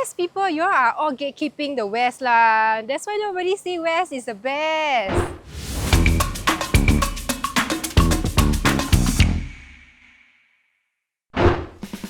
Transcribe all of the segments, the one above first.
West people, you are all gatekeeping the West lah. That's why nobody say West is the best.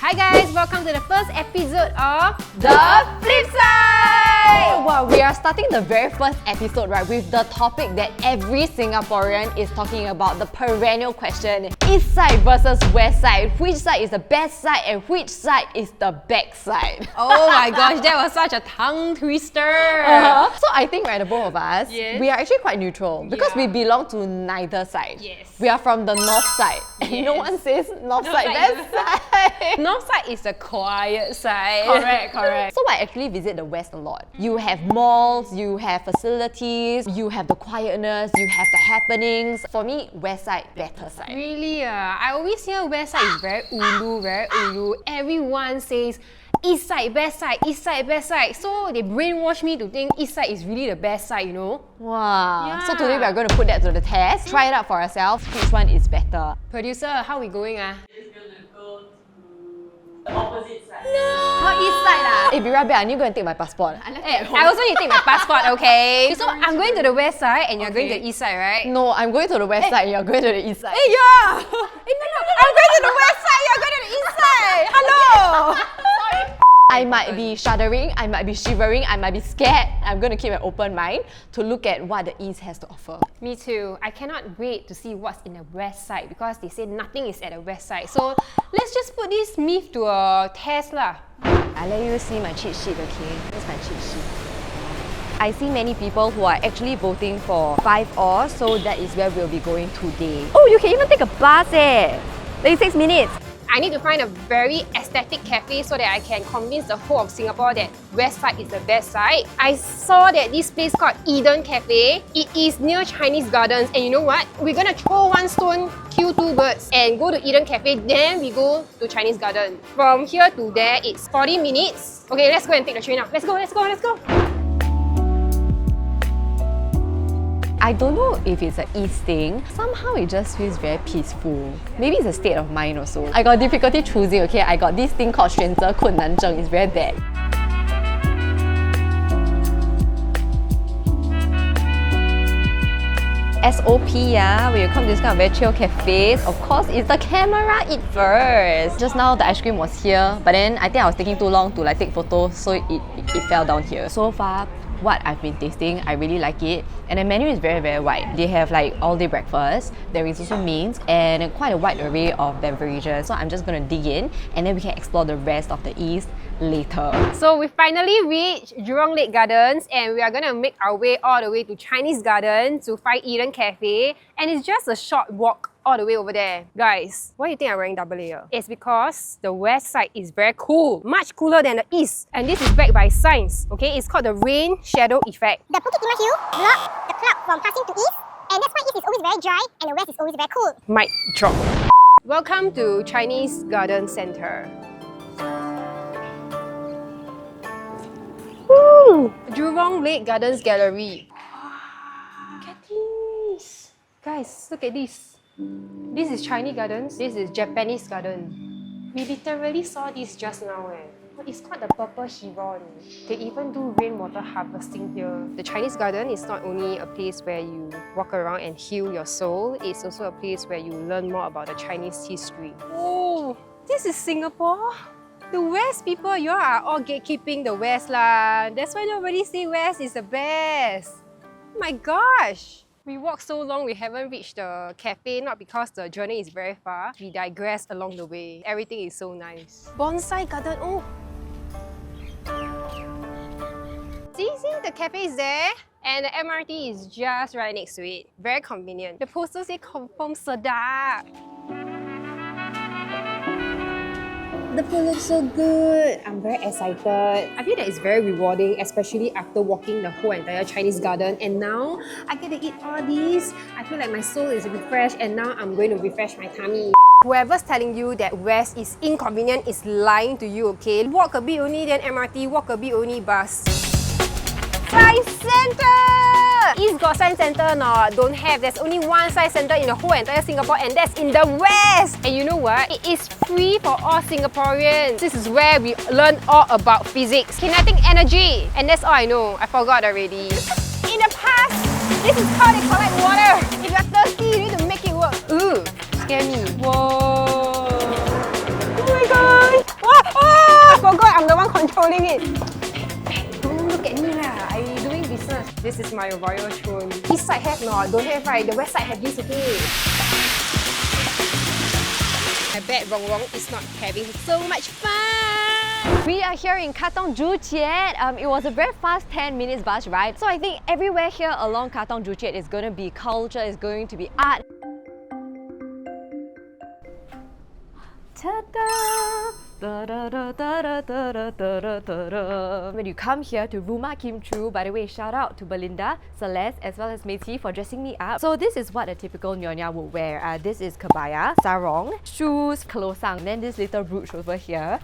Hi guys, welcome to the first episode of The Flip Side! Wow, we are starting the very first episode, right, with the topic that every Singaporean is talking about, the perennial question. East side versus West side. Which side is the best side and which side is the back side? Oh my gosh, that was such a tongue twister. So I think, right, the both of us, we are actually quite neutral because we belong to neither side. Yes. We are from the north side. And no one says north side, west side. North side is the quiet side. Correct. So I actually visit the West a lot. You have malls, you have facilities, you have the quietness, you have the happenings. For me, West side, better side. Really? I always hear West side is very ulu. Everyone says East side, best side, East side, best side. So they brainwash me to think East side is really the best side, you know? Wow. Yeah. So today we are going to put that to the test, try it out for ourselves, which one is better. Producer, how we going ah? Opposite side. Not East side lah. Hey, be right back, I need to go and take my passport. I also need to take my passport, okay? So I'm going to the West side and you're going to the East side, right? No, I'm going to the West side and you're going to the East side. Hey, yeah! No, I'm going to the West side, you're going to the East side! Hello! I might be shuddering, I might be shivering, I might be scared. I'm going to keep an open mind to look at what the East has to offer. Me too. I cannot wait to see what's in the West side because they say nothing is at the West side. So let's just put this myth to a test lah. I let you see my cheat sheet, okay? Here's my cheat sheet. I see many people who are actually voting for 5 Oars, so that is where we'll be going today. Oh, you can even take a bus 36 minutes. I need to find a very aesthetic cafe so that I can convince the whole of Singapore that West side is the best side. I saw that this place called Eden Cafe. It is near Chinese Gardens, and you know what? We're gonna throw one stone, kill 2 birds and go to Eden Cafe, then we go to Chinese Garden. From here to there, it's 40 minutes. Okay, let's go and take the train now. Let's go. I don't know if it's an East thing. Somehow it just feels very peaceful. Maybe it's a state of mind also. I got difficulty choosing, okay? I got this thing called 选择困难症. It's very bad. SOP, yeah, when you come to this kind of very chill cafes, of course, it's the camera eat first. Just now the ice cream was here, but then I think I was taking too long to like take photos, so it fell down here. So far, what I've been tasting, I really like it. And the menu is very, very wide. They have like all-day breakfast, there is also mains, and quite a wide array of beverages. So I'm just gonna dig in, and then we can explore the rest of the East later. So we finally reached Jurong Lake Gardens and we are gonna make our way all the way to Chinese Garden to find Eden Cafe. And it's just a short walk all the way over there. Guys, why do you think I'm wearing double layer? It's because the West side is very cool, much cooler than the East. And this is backed by science, okay? It's called the rain shadow effect. The Bukit Timah Hill block the cloud from passing to east, and that's why east is always very dry and the west is always very cool. Mic drop. Welcome to Chinese Garden Center. Woo! Jurong Lake Gardens Gallery. Look at this! Guys, look at this. This is Chinese Gardens, this is Japanese Garden. We literally saw this just now. It's called the Purple Heron. They even do rainwater harvesting here. The Chinese Garden is not only a place where you walk around and heal your soul, it's also a place where you learn more about the Chinese history. Oh, this is Singapore? The West people, you are all gatekeeping the West lah. That's why nobody say West is the best. Oh my gosh! We walked so long, we haven't reached the cafe, not because the journey is very far. We digressed along the way. Everything is so nice. Bonsai garden, oh! See, the cafe is there. And the MRT is just right next to it. Very convenient. The poster says confirm sedap. The food looks so good. I'm very excited. I feel that it's very rewarding, especially after walking the whole entire Chinese Garden. And now, I get to eat all these. I feel like my soul is refreshed and now I'm going to refresh my tummy. Whoever's telling you that West is inconvenient is lying to you, okay? Walk a bit only, then MRT, walk a bit only, bus. Science Center! East got science center not? Don't have. There's only one science center in the whole entire Singapore, and that's in the West. And you know what? It is free for all Singaporeans. This is where we learn all about physics, kinetic energy, and that's all I know. I forgot already. In the past, this is how they collect water. If you're thirsty, you need to make it work. Ooh, scare me. Whoa. Oh my god. I forgot I'm the one controlling it. Don't look at me lah. I'm doing business. This is my royal throne. East side have not? Don't have right? The west side have this, okay? I bet Rong is not having so much fun. We are here in Katong Joo Chiat. It was a very fast 10 minutes bus ride. So I think everywhere here along Katong Joo Chiat is going to be culture, is going to be art. Ta-da! When you come here to Rumah Kim Chu, by the way, shout out to Belinda, Celeste, as well as Macy for dressing me up. So this is what a typical nyonya would wear. This is kebaya, sarong, shoes, kelosang, then this little brooch over here.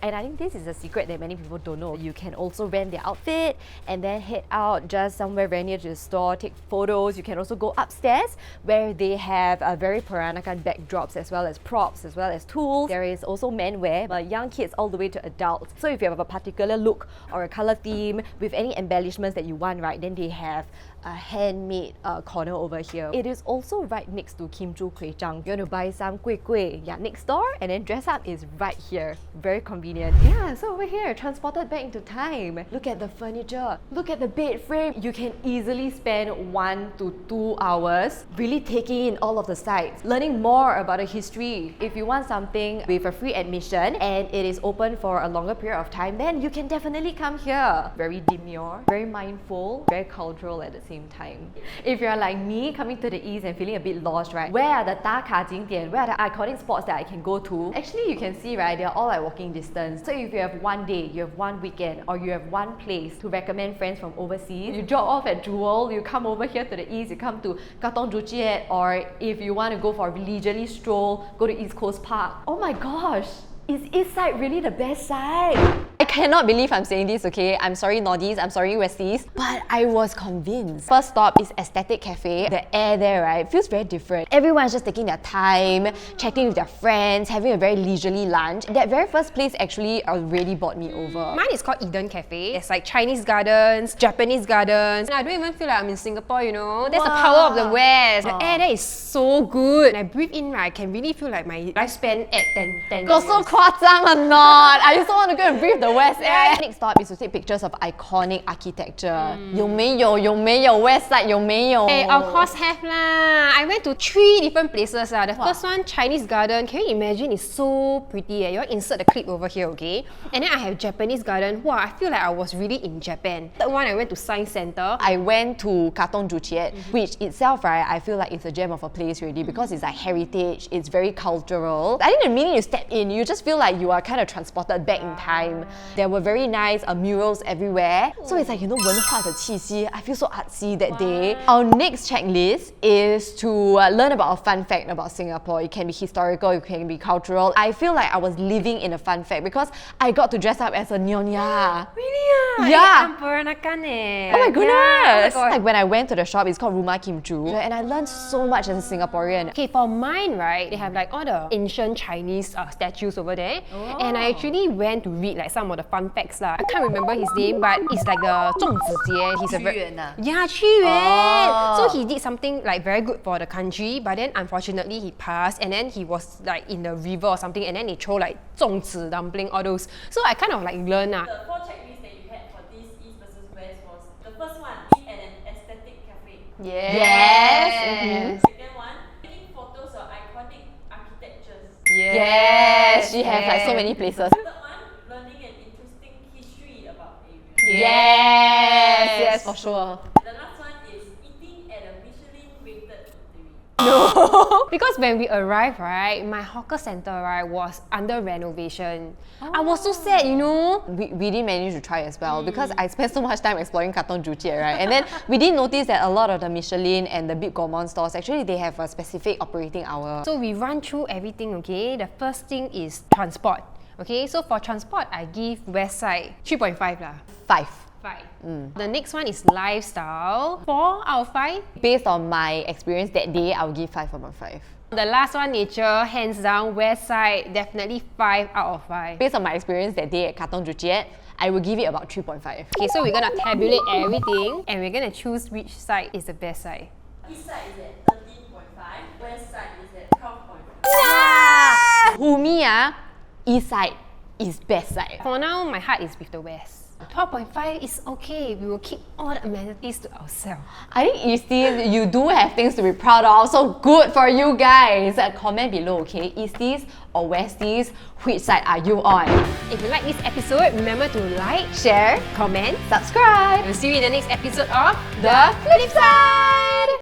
And I think this is a secret that many people don't know. You can also rent their outfit and then head out just somewhere very near to the store, take photos. You can also go upstairs where they have very Peranakan backdrops as well as props, as well as tools. There is also menwear, but young kids all the way to adults. So if you have a particular look or a color theme with any embellishments that you want, right, then they have a handmade corner over here. It is also right next to Kim Chu Kway Chang. You want to buy some kueh kueh, yeah, next door, and then dress up is right here. Very convenient. Yeah, so over here, transported back into time. Look at the furniture. Look at the bed frame. You can easily spend 1 to 2 hours really taking in all of the sites, learning more about the history. If you want something with a free admission and it is open for a longer period of time, then you can definitely come here. Very demure, very mindful, very cultural at the same time. If you're like me, coming to the east and feeling a bit lost, right? Where are the 打卡景点? Where are the iconic spots that I can go to? Actually, you can see, right, they're all like walking distance. So if you have one day, you have one weekend, or you have one place to recommend friends from overseas, you drop off at Jurong, you come over here to the east, you come to Katong Joo Chiat, or if you want to go for a leisurely stroll, go to East Coast Park. Oh my gosh! Is East Side really the best side? I cannot believe I'm saying this, okay? I'm sorry Nordies, I'm sorry Westies, but I was convinced. First stop is Aesthetic Cafe. The air there, right, feels very different. Everyone's just taking their time, chatting with their friends, having a very leisurely lunch. That very first place actually already bought me over. Mine is called Eden Cafe. It's like Chinese gardens, Japanese gardens. And I don't even feel like I'm in Singapore, you know? That's the power of the West. The air there is so good. When I breathe in, right, I can really feel like my lifespan at 10 Got so夸张 or not? I just want to go and breathe the West air. Next stop is to take pictures of iconic architecture. 有没有? West Side 有没有? Hey, of course have lah. I went to 3 different places lah. The first one, Chinese garden. Can you imagine? It's so pretty. You all insert the clip over here, okay? And then I have Japanese garden. Wow, I feel like I was really in Japan. Third one, I went to Science Center. I went to Katong Joo Chiat, which itself, right, I feel like it's a gem of a place already because it's like heritage, it's very cultural. I think the minute you step in, you just feel like you are kind of transported back in time. There were very nice murals everywhere. So it's like, you know, 文化的气息. I feel so artsy that day. Our next checklist is to learn about a fun fact about Singapore. It can be historical, it can be cultural. I feel like I was living in a fun fact because I got to dress up as a nyonya. Really? Yeah. I'm Peranakan eh. Oh my goodness! Yeah. Oh my God. Like when I went to the shop, it's called Rumah Kim Chu, and I learned so much as a Singaporean. Okay, for mine, right, they have like all the ancient Chinese statues over there. And I actually went to read like some of the fun facts lah. I can't remember his name, but it's like the 仲子节. He's a very... Yeah, 屈原. So he did something like very good for the country, but then unfortunately he passed, and then he was like in the river or something, and then they throw like 粽子 dumpling, all those. So I kind of like learned lah. The 4 checklists that you had for this East versus West was the first one, eat at an aesthetic cafe. Yes. Second one, taking photos of iconic architectures. Yes. She has like so many places. Third one, learning an interesting history about area. Yes, for sure. The last one is eating at a Michelin-rated eatery. No, because when we arrived, right, my hawker center, right, was under renovation. I was so sad, you know. We didn't manage to try as well because I spent so much time exploring Katong Joo Chiat, right? And then we didn't notice that a lot of the Michelin and the Big Gourmand stores, actually they have a specific operating hour. So we run through everything, okay? The first thing is transport. Okay, so for transport, I give West Side 3.5 lah. 5. 5. The next one is lifestyle. 4 out of 5. Based on my experience that day, I'll give 5/5. The last one, nature, hands down, west side, definitely 5 out of 5. Based on my experience that day at Katong Juchiat, I will give it about 3.5. Okay, so we're gonna tabulate everything and we're gonna choose which side is the best side. East side is at 13.5, west side is at 12.5. Who me east side is best side. For now, my heart is with the west. 12.5 is okay. We will keep all the amenities to ourselves. I think Easties, you do have things to be proud of, so good for you guys. Comment below, okay? Easties or Westies, which side are you on? If you like this episode, remember to like, Share, comment, subscribe. we'll see you in the next episode of The Flip Side!